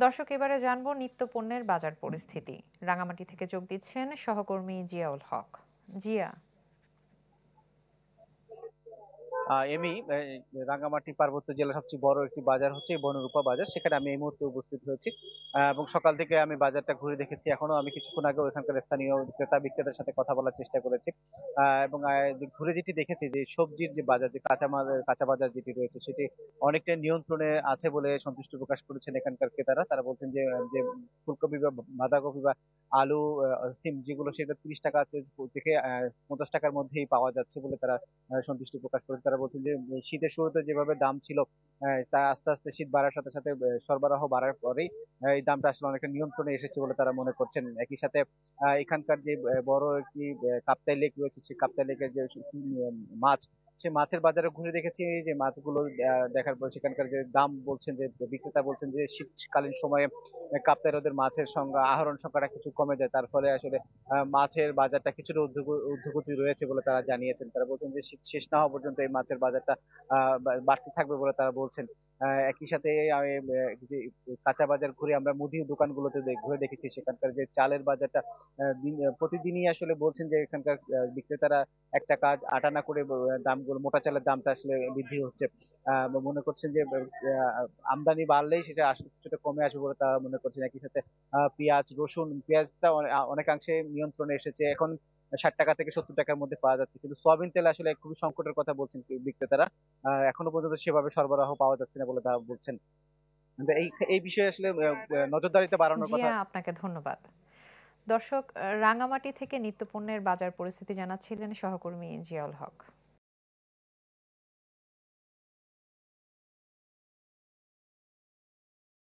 দর্শক, এবারে জানবো নিত্যপণ্যের বাজার পরিস্থিতি। রাঙামাটি থেকে যোগ দিচ্ছেন সহকর্মী জিয়াউল হক। জিয়া। এমি রাঙ্গামাটি পার্বত্য জেলার সবচেয়ে বড় একটি বাজার হচ্ছে এই বনরূপা বাজার। সেখানে আমি এই মুহূর্তে উপস্থিত হয়েছি এবং সকাল থেকে আমি বাজারটা ঘুরে দেখেছি। এখনো আমি কিছুক্ষণ আগে ওখানকার স্থানীয় ক্রেতা বিক্রেতার সাথে কথা বলার চেষ্টা করেছি এবং যে ঘুরে যেটি দেখেছি যে সবজির যে বাজার, যে কাঁচামাল কাঁচা বাজার যেটি রয়েছে সেটি অনেকটা নিয়ন্ত্রণে আছে বলে সন্তুষ্টি প্রকাশ করেছেন এখানকার ক্রেতারা। তারা বলছেন যে যে ফুলকপি বা বাঁধাকপি বা আলু, সিম যেগুলো সেটা 30 টাকা থেকে 50 টাকার মধ্যেই পাওয়া যাচ্ছে বলে তারা সন্তুষ্টি প্রকাশ করেছে। তারা বলছেন যে শীতের শুরুতে যেভাবে দাম ছিল, তা আস্তে আস্তে শীত বাড়ার সাথে সাথে সরবরাহ বাড়ার পরেই এই দামটা আসলে অনেকটা নিয়ন্ত্রণে এসেছে বলে তারা মনে করছেন। একই সাথে এখানকার যে বড় একটি কাপ্তাই লেক রয়েছে, সেই কাপ্তাই লেকের যে মাছ, সে মাছের বাজারে ঘুরে দেখেছি যে মাছগুলো দেখার পর সেখানকার যে দাম বলছেন, যে বিক্রেতা বলছেন যে শীতকালীন সময়ে কাপ্তাই হ্রদের মাছের সংখ্যা, আহরণ সংখ্যাটা কিছু কমে যায়, তার ফলে আসলে মাছের বাজারটা কিছুটা ঊর্ধ্বগতি রয়েছে বলে তারা জানিয়েছেন। তারা বলছেন যে শীত শেষ না হওয়া পর্যন্ত এই মাছের বাজারটা বাড়তে থাকবে বলে তারা বলছেন। একই সাথে আমি যে কাঁচা বাজার ঘুরে আমরা মুদির দোকানগুলোতে ঘুরে দেখেছি, সেখানকার যে চালের বাজারটা প্রতিদিনই আসলে বলছেন যে এখানকার বিক্রেতারা 1 টাকা 8 আনা করে দামগুলো, মোটা চালের দামটা আসলে বৃদ্ধি হচ্ছে। মনে করছেন যে আমদানি বাড়লেই সেটা আসলে কিছুটা কমে আসবে বলে তারা মনে করছেন। একই সাথে পেঁয়াজ, রসুন, পেঁয়াজটা অনেকাংশে নিয়ন্ত্রণে এসেছে এখন। 60 টাকা থেকে 70 টাকার মধ্যে পাওয়া যাচ্ছে, কিন্তু সয়াবিন তেল আসলে খুবই সংকটের কথা বলছেন বিক্রেতারা। এখনো পর্যন্ত সেভাবে সরবরাহ পাওয়া যাচ্ছে না বলে তারা বলছেন। কিন্তু এই এই বিষয়ে আসলে নজরদারিতে বাড়ানোর কথা। জিয়া, আপনাকে ধন্যবাদ। দর্শক, রাঙামাটি থেকে নিত্যপণ্যের বাজার পরিস্থিতি জানাচ্ছিলেন সহকর্মী জিয়াউল হক।